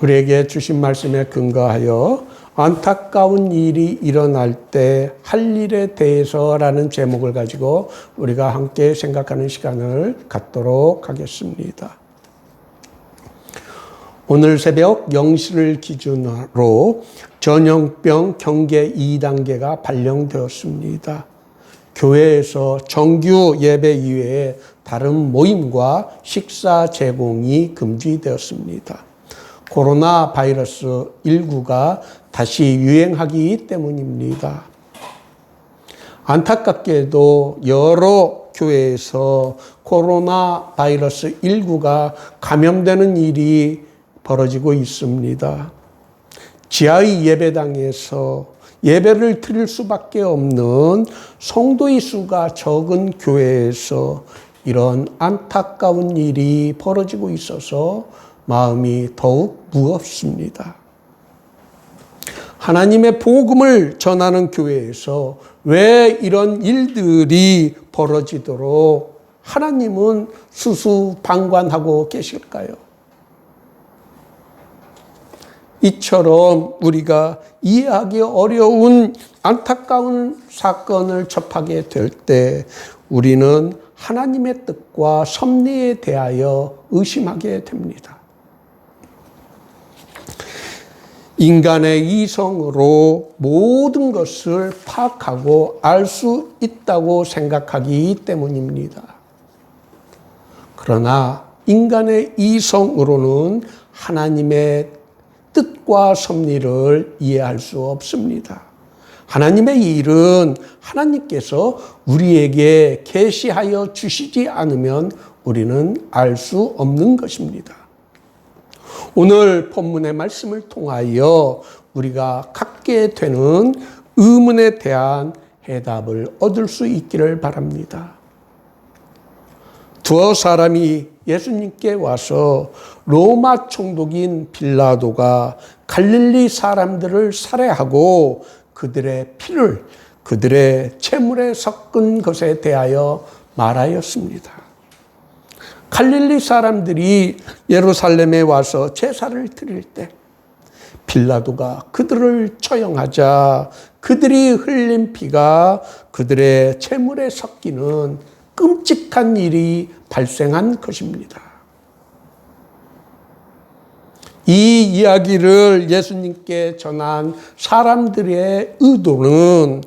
우리에게 주신 말씀에 근거하여 안타까운 일이 일어날 때 할 일에 대해서라는 제목을 가지고 우리가 함께 생각하는 시간을 갖도록 하겠습니다. 오늘 새벽 0시를 기준으로 전염병 경계 2단계가 발령되었습니다. 교회에서 정규 예배 이외에 다른 모임과 식사 제공이 금지되었습니다. 코로나 바이러스 19가 다시 유행하기 때문입니다. 안타깝게도 여러 교회에서 코로나 바이러스 19가 감염되는 일이 벌어지고 있습니다. 지하의 예배당에서 예배를 드릴 수밖에 없는 성도의 수가 적은 교회에서 이런 안타까운 일이 벌어지고 있어서 마음이 더욱 무겁습니다. 하나님의 복음을 전하는 교회에서 왜 이런 일들이 벌어지도록 하나님은 수수방관하고 계실까요? 이처럼 우리가 이해하기 어려운 안타까운 사건을 접하게 될 때 우리는 하나님의 뜻과 섭리에 대하여 의심하게 됩니다. 인간의 이성으로 모든 것을 파악하고 알 수 있다고 생각하기 때문입니다. 그러나 인간의 이성으로는 하나님의 뜻과 섭리를 이해할 수 없습니다. 하나님의 일은 하나님께서 우리에게 계시하여 주시지 않으면 우리는 알 수 없는 것입니다. 오늘 본문의 말씀을 통하여 우리가 갖게 되는 의문에 대한 해답을 얻을 수 있기를 바랍니다. 두어 사람이 예수님께 와서 로마 총독인 빌라도가 갈릴리 사람들을 살해하고 그들의 피를 그들의 채물에 섞은 것에 대하여 말하였습니다. 갈릴리 사람들이 예루살렘에 와서 제사를 드릴 때 빌라도가 그들을 처형하자 그들이 흘린 피가 그들의 채물에 섞이는 끔찍한 일이 발생한 것입니다. 이 이야기를 예수님께 전한 사람들의 의도는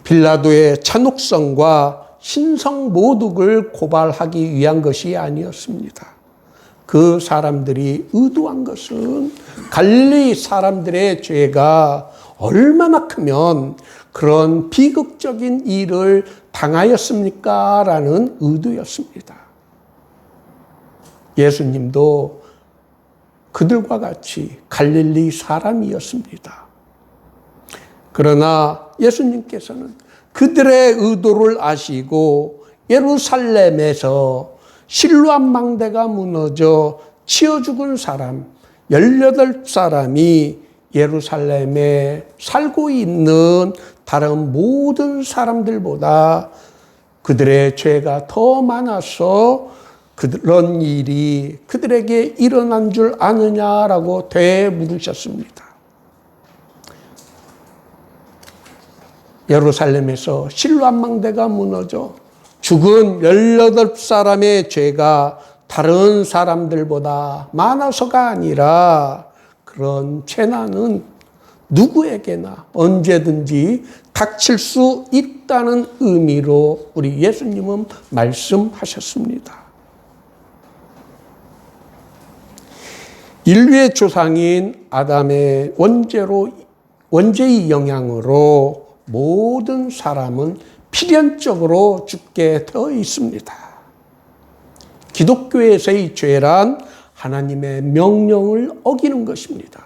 빌라도의 잔혹성과 신성 모독을 고발하기 위한 것이 아니었습니다. 그 사람들이 의도한 것은 갈릴리 사람들의 죄가 얼마나 크면 그런 비극적인 일을 당하였습니까? 라는 의도였습니다. 예수님도 그들과 같이 갈릴리 사람이었습니다. 그러나 예수님께서는 그들의 의도를 아시고 예루살렘에서 실로암 망대가 무너져 치어 죽은 사람 18사람이 예루살렘에 살고 있는 다른 모든 사람들보다 그들의 죄가 더 많아서 그런 일이 그들에게 일어난 줄 아느냐라고 되물으셨습니다. 예루살렘에서 실로암 망대가 무너져 죽은 18사람의 죄가 다른 사람들보다 많아서가 아니라 그런 재난은 누구에게나 언제든지 닥칠 수 있다는 의미로 우리 예수님은 말씀하셨습니다. 인류의 조상인 아담의 원죄의 영향으로 모든 사람은 필연적으로 죽게 되어 있습니다. 기독교에서의 죄란 하나님의 명령을 어기는 것입니다.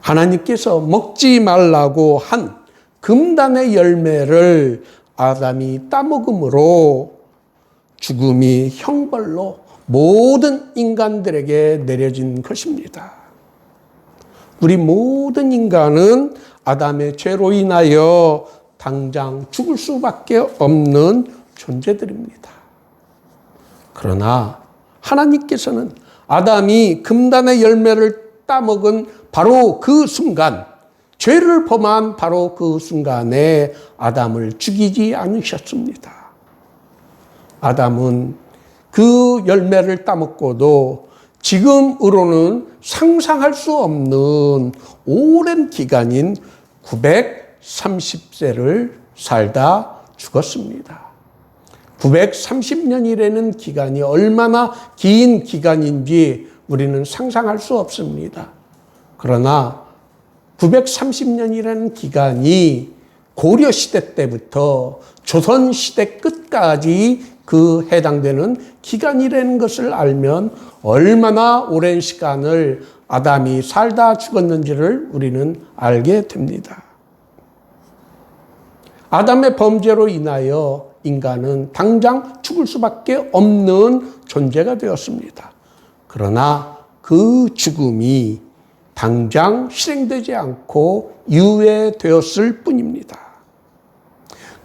하나님께서 먹지 말라고 한 금단의 열매를 아담이 따먹음으로 죽음이 형벌로 모든 인간들에게 내려진 것입니다. 우리 모든 인간은 아담의 죄로 인하여 당장 죽을 수밖에 없는 존재들입니다. 그러나 하나님께서는 아담이 금단의 열매를 따먹은 바로 그 순간, 죄를 범한 바로 그 순간에 아담을 죽이지 않으셨습니다. 아담은 그 열매를 따먹고도 지금으로는 상상할 수 없는 오랜 기간인 930세를 살다 죽었습니다. 930년이라는 기간이 얼마나 긴 기간인지 우리는 상상할 수 없습니다. 그러나 930년이라는 기간이 고려시대 때부터 조선시대 끝까지 그 해당되는 기간이라는 것을 알면 얼마나 오랜 시간을 아담이 살다 죽었는지를 우리는 알게 됩니다. 아담의 범죄로 인하여 인간은 당장 죽을 수밖에 없는 존재가 되었습니다. 그러나 그 죽음이 당장 실행되지 않고 유예되었을 뿐입니다.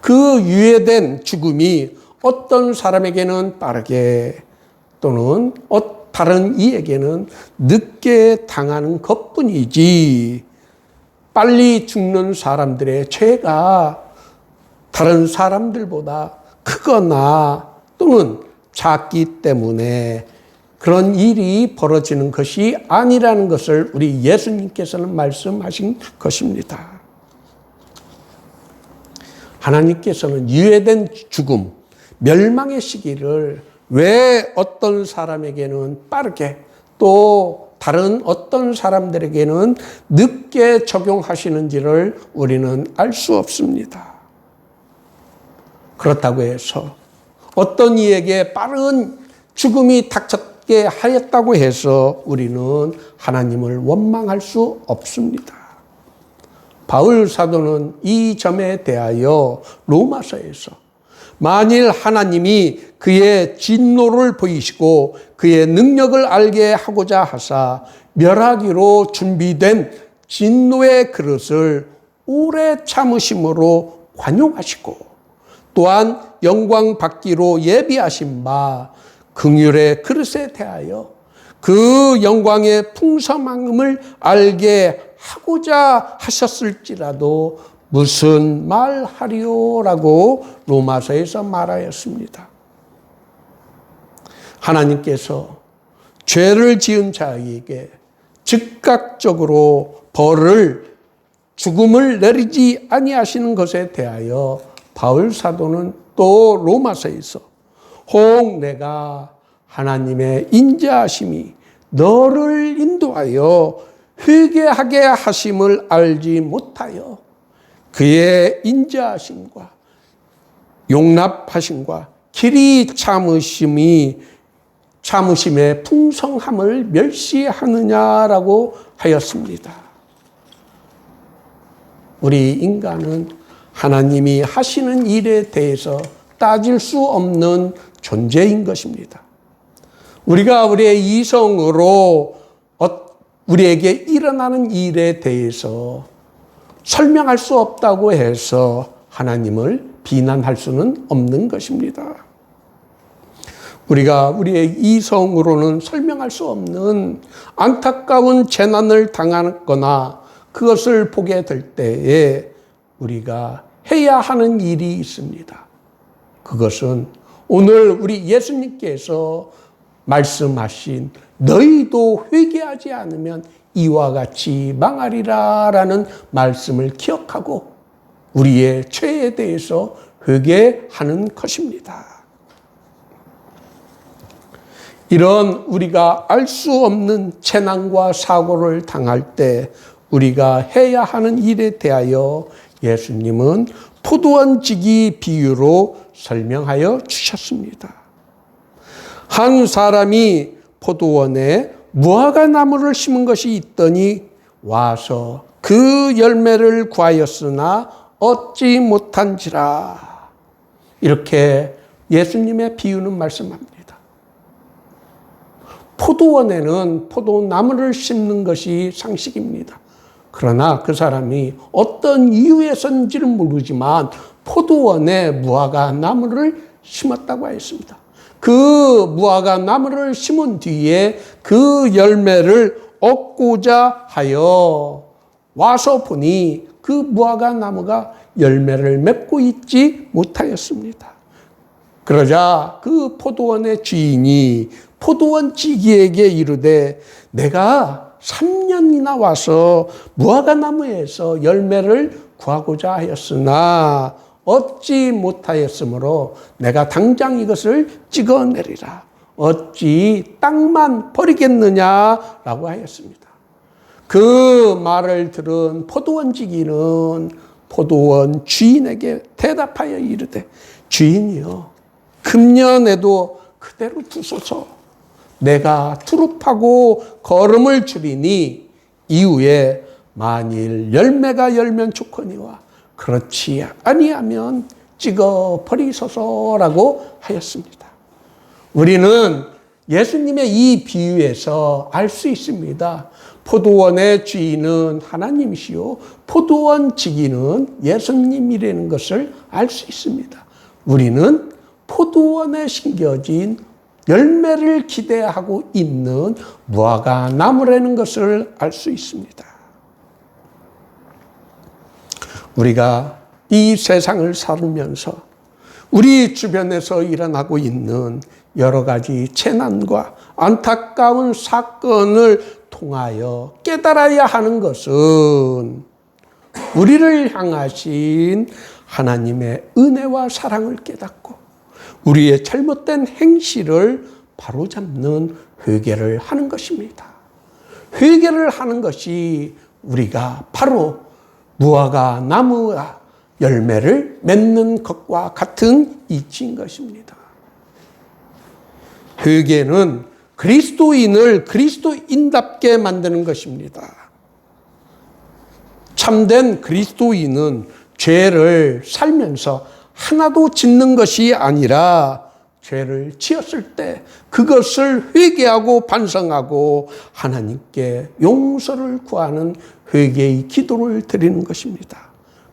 그 유예된 죽음이 어떤 사람에게는 빠르게 또는 다른 이에게는 늦게 당하는 것뿐이지 빨리 죽는 사람들의 죄가 다른 사람들보다 크거나 또는 작기 때문에 그런 일이 벌어지는 것이 아니라는 것을 우리 예수님께서는 말씀하신 것입니다. 하나님께서는 유예된 죽음, 멸망의 시기를 왜 어떤 사람에게는 빠르게 또 다른 어떤 사람들에게는 늦게 적용하시는지를 우리는 알 수 없습니다. 그렇다고 해서 어떤 이에게 빠른 죽음이 닥쳤게 하였다고 해서 우리는 하나님을 원망할 수 없습니다. 바울 사도는 이 점에 대하여 로마서에서 만일 하나님이 그의 진노를 보이시고 그의 능력을 알게 하고자 하사 멸하기로 준비된 진노의 그릇을 오래 참으심으로 관용하시고 또한 영광 받기로 예비하신 바 긍휼의 그릇에 대하여 그 영광의 풍성함을 알게 하고자 하셨을지라도 무슨 말하리오라고 로마서에서 말하였습니다. 하나님께서 죄를 지은 자에게 즉각적으로 벌을 죽음을 내리지 아니하시는 것에 대하여 바울 사도는 또 로마서에서 혹 내가 하나님의 인자하심이 너를 인도하여 회개하게 하심을 알지 못하여 그의 인자하심과 용납하심과 길이 참으심의 풍성함을 멸시하느냐라고 하였습니다. 우리 인간은 하나님이 하시는 일에 대해서 따질 수 없는 존재인 것입니다. 우리가 우리의 이성으로 우리에게 일어나는 일에 대해서 설명할 수 없다고 해서 하나님을 비난할 수는 없는 것입니다. 우리가 우리의 이성으로는 설명할 수 없는 안타까운 재난을 당하거나 그것을 보게 될 때에 우리가 해야 하는 일이 있습니다. 그것은 오늘 우리 예수님께서 말씀하신 너희도 회개하지 않으면 이와 같이 망하리라라는 말씀을 기억하고 우리의 죄에 대해서 회개하는 것입니다. 이런 우리가 알 수 없는 재난과 사고를 당할 때 우리가 해야 하는 일에 대하여 예수님은 포도원 지기 비유로 설명하여 주셨습니다. 한 사람이 포도원에 무화과 나무를 심은 것이 있더니 와서 그 열매를 구하였으나 얻지 못한지라. 이렇게 예수님의 비유는 말씀합니다. 포도원에는 포도나무를 심는 것이 상식입니다. 그러나 그 사람이 어떤 이유에서인지는 모르지만 포도원에 무화과 나무를 심었다고 했습니다. 그 무화과 나무를 심은 뒤에 그 열매를 얻고자 하여 와서 보니 그 무화과 나무가 열매를 맺고 있지 못하였습니다. 그러자 그 포도원의 주인이 포도원 지기에게 이르되 내가 3년이나 와서 무화과 나무에서 열매를 구하고자 하였으나 얻지 못하였으므로 내가 당장 이것을 찍어내리라. 어찌 땅만 버리겠느냐라고 하였습니다. 그 말을 들은 포도원 지기는 포도원 주인에게 대답하여 이르되 주인이여 금년에도 그대로 두소서. 내가 투릅하고 거름을 줄이니 이후에 만일 열매가 열면 좋거니와 그렇지 아니하면 찍어 버리소서라고 하였습니다. 우리는 예수님의 이 비유에서 알 수 있습니다. 포도원의 주인은 하나님이시요 포도원 지기는 예수님이라는 것을 알 수 있습니다. 우리는 포도원에 심겨진 열매를 기대하고 있는 무화과 나무라는 것을 알 수 있습니다. 우리가 이 세상을 살면서 우리 주변에서 일어나고 있는 여러 가지 재난과 안타까운 사건을 통하여 깨달아야 하는 것은 우리를 향하신 하나님의 은혜와 사랑을 깨닫고 우리의 잘못된 행실을 바로잡는 회개를 하는 것입니다. 회개를 하는 것이 우리가 바로 무화과 나무가 열매를 맺는 것과 같은 이치인 것입니다. 회개는 그리스도인을 그리스도인답게 만드는 것입니다. 참된 그리스도인은 죄를 살면서 하나도 짓는 것이 아니라 죄를 지었을 때 그것을 회개하고 반성하고 하나님께 용서를 구하는 회개의 기도를 드리는 것입니다.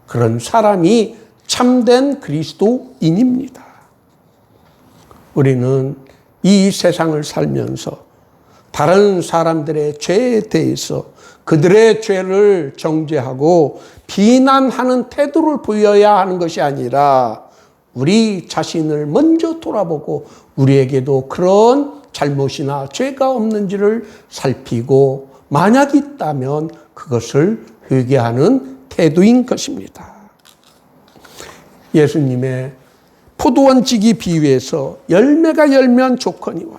그런 사람이 참된 그리스도인입니다. 우리는 이 세상을 살면서 다른 사람들의 죄에 대해서 그들의 죄를 정죄하고 비난하는 태도를 보여야 하는 것이 아니라 우리 자신을 먼저 돌아보고 우리에게도 그런 잘못이나 죄가 없는지를 살피고 만약 있다면 그것을 회개하는 태도인 것입니다. 예수님의 포도원 지기 비유에서 열매가 열면 좋거니와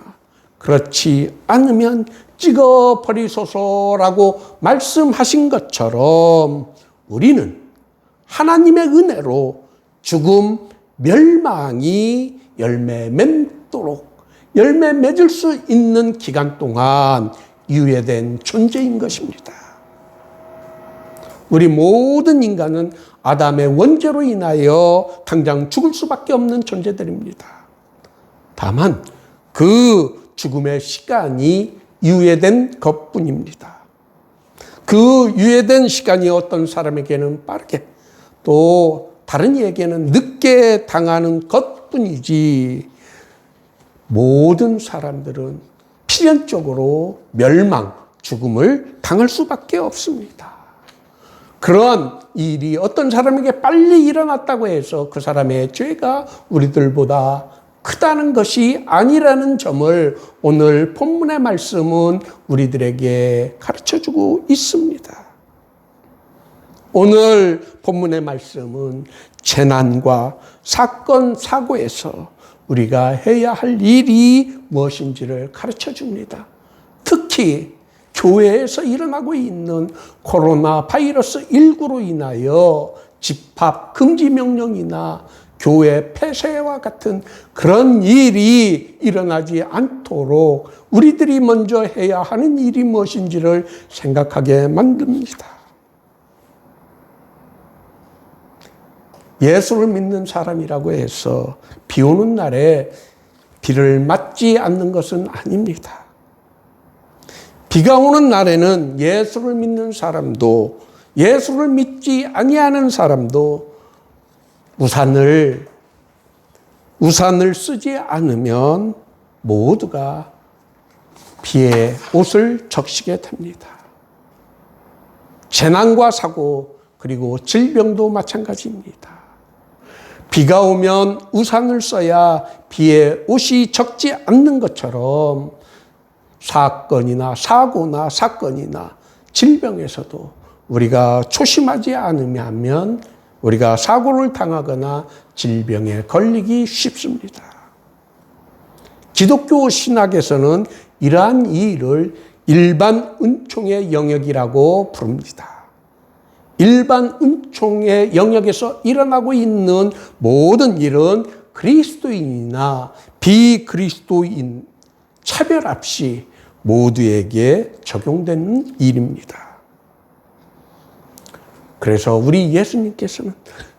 그렇지 않으면 찍어 버리소서라고 말씀하신 것처럼 우리는 하나님의 은혜로 죽음, 멸망이 열매 맺도록 열매 맺을 수 있는 기간 동안 유예된 존재인 것입니다. 우리 모든 인간은 아담의 원죄로 인하여 당장 죽을 수밖에 없는 존재들입니다. 다만 그 죽음의 시간이 유예된 것뿐입니다. 그 유예된 시간이 어떤 사람에게는 빠르게 또 다른 이에게는 늦게 당하는 것뿐이지 모든 사람들은 필연적으로 멸망, 죽음을 당할 수밖에 없습니다. 그런 일이 어떤 사람에게 빨리 일어났다고 해서 그 사람의 죄가 우리들보다 크다는 것이 아니라는 점을 오늘 본문의 말씀은 우리들에게 가르쳐주고 있습니다. 오늘 본문의 말씀은 재난과 사건, 사고에서 우리가 해야 할 일이 무엇인지를 가르쳐줍니다. 특히 교회에서 일어나고 있는 코로나 바이러스 19로 인하여 집합 금지 명령이나 교회 폐쇄와 같은 그런 일이 일어나지 않도록 우리들이 먼저 해야 하는 일이 무엇인지를 생각하게 만듭니다. 예수를 믿는 사람이라고 해서 비 오는 날에 비를 맞지 않는 것은 아닙니다. 비가 오는 날에는 예수를 믿는 사람도 예수를 믿지 아니하는 사람도 우산을 우산을 쓰지 않으면 모두가 비에 옷을 적시게 됩니다. 재난과 사고 그리고 질병도 마찬가지입니다. 비가 오면 우산을 써야 비에 옷이 적지 않는 것처럼 사건이나 사고나 사건이나 질병에서도 우리가 조심하지 않으면 우리가 사고를 당하거나 질병에 걸리기 쉽습니다. 기독교 신학에서는 이러한 일을 일반 은총의 영역이라고 부릅니다. 일반 은총의 영역에서 일어나고 있는 모든 일은 그리스도인이나 비그리스도인 차별 없이 모두에게 적용되는 일입니다. 그래서 우리 예수님께서는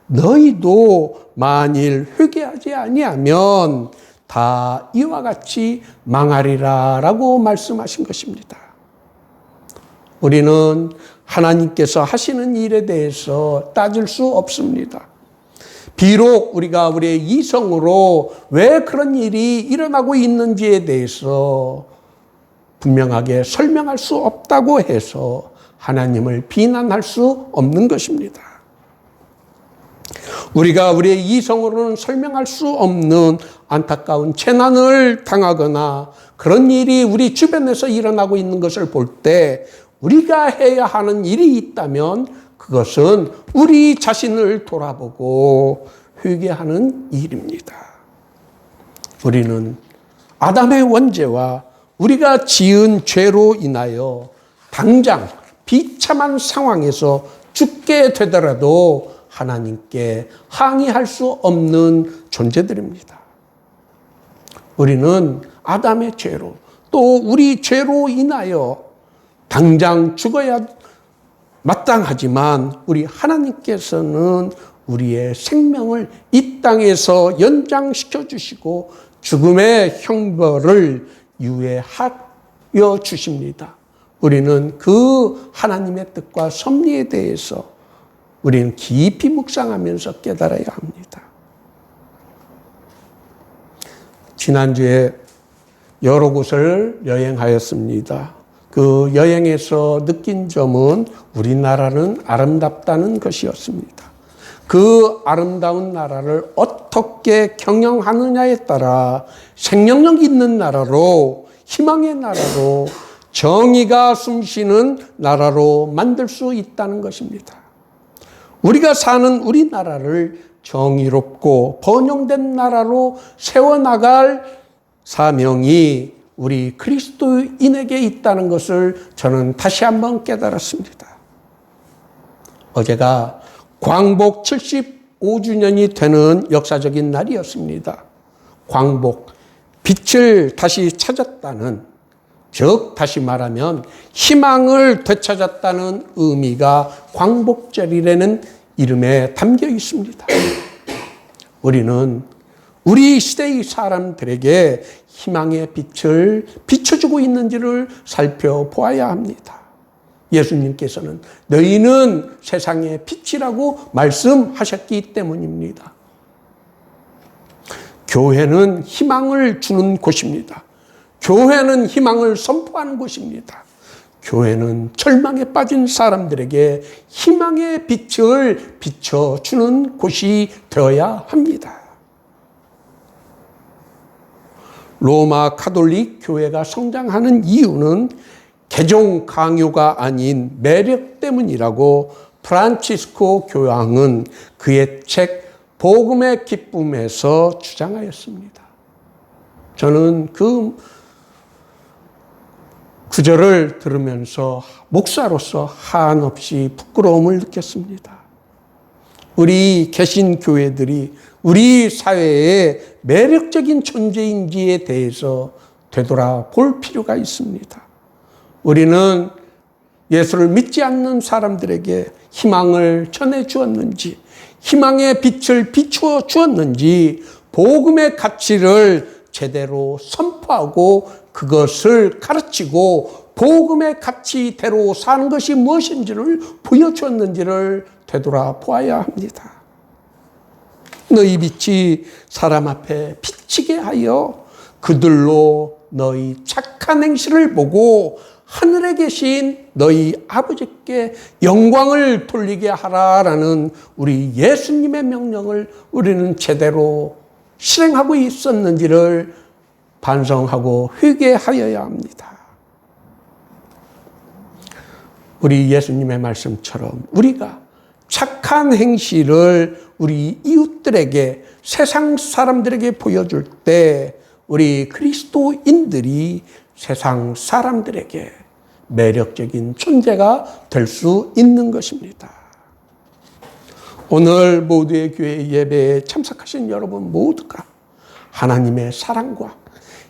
너희도 만일 회개하지 아니하면 다 이와 같이 망하리라 라고 말씀하신 것입니다. 우리는 하나님께서 하시는 일에 대해서 따질 수 없습니다. 비록 우리가 우리의 이성으로 왜 그런 일이 일어나고 있는지에 대해서 분명하게 설명할 수 없다고 해서 하나님을 비난할 수 없는 것입니다. 우리가 우리의 이성으로는 설명할 수 없는 안타까운 재난을 당하거나 그런 일이 우리 주변에서 일어나고 있는 것을 볼 때 우리가 해야 하는 일이 있다면 그것은 우리 자신을 돌아보고 회개하는 일입니다. 우리는 아담의 원죄와 우리가 지은 죄로 인하여 당장 비참한 상황에서 죽게 되더라도 하나님께 항의할 수 없는 존재들입니다. 우리는 아담의 죄로 또 우리 죄로 인하여 당장 죽어야 마땅하지만 우리 하나님께서는 우리의 생명을 이 땅에서 연장시켜 주시고 죽음의 형벌을 유예하여 주십니다. 우리는 그 하나님의 뜻과 섭리에 대해서 우리는 깊이 묵상하면서 깨달아야 합니다. 지난주에 여러 곳을 여행하였습니다. 그 여행에서 느낀 점은 우리나라는 아름답다는 것이었습니다. 그 아름다운 나라를 어떻게 경영하느냐에 따라 생명력 있는 나라로, 희망의 나라로, 정의가 숨쉬는 나라로 만들 수 있다는 것입니다. 우리가 사는 우리나라를 정의롭고 번영된 나라로 세워나갈 사명이 우리 그리스도인에게 있다는 것을 저는 다시 한번 깨달았습니다. 어제가 광복 75주년이 되는 역사적인 날이었습니다. 광복, 빛을 다시 찾았다는, 즉 다시 말하면 희망을 되찾았다는 의미가 광복절이라는 이름에 담겨 있습니다. 우리는 우리 시대의 사람들에게 희망의 빛을 비춰주고 있는지를 살펴보아야 합니다. 예수님께서는 너희는 세상의 빛이라고 말씀하셨기 때문입니다. 교회는 희망을 주는 곳입니다. 교회는 희망을 선포하는 곳입니다. 교회는 절망에 빠진 사람들에게 희망의 빛을 비춰주는 곳이 되어야 합니다. 로마 가톨릭 교회가 성장하는 이유는 개종 강요가 아닌 매력 때문이라고 프란치스코 교황은 그의 책 복음의 기쁨에서 주장하였습니다. 저는 그 구절을 들으면서 목사로서 한없이 부끄러움을 느꼈습니다. 우리 개신교회들이 우리 사회의 매력적인 존재인지에 대해서 되돌아볼 필요가 있습니다. 우리는 예수를 믿지 않는 사람들에게 희망을 전해주었는지, 희망의 빛을 비추어 주었는지, 복음의 가치를 제대로 선포하고 그것을 가르치고 복음의 가치대로 사는 것이 무엇인지를 보여주었는지를 되돌아보아야 합니다. 너희 빛이 사람 앞에 비치게 하여 그들로 너희 착한 행실을 보고 하늘에 계신 너희 아버지께 영광을 돌리게 하라라는 우리 예수님의 명령을 우리는 제대로 실행하고 있었는지를 반성하고 회개하여야 합니다. 우리 예수님의 말씀처럼 우리가 착한 행실을 우리 이웃들에게, 세상 사람들에게 보여줄 때 우리 그리스도인들이 세상 사람들에게 매력적인 존재가 될 수 있는 것입니다. 오늘 모두의 교회 예배에 참석하신 여러분 모두가 하나님의 사랑과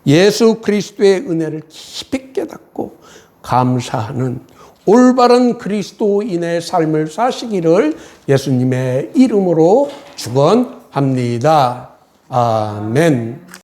예수 그리스도의 은혜를 깊이 깨닫고 감사하는 올바른 그리스도인의 삶을 사시기를 예수님의 이름으로 축원합니다. 아멘.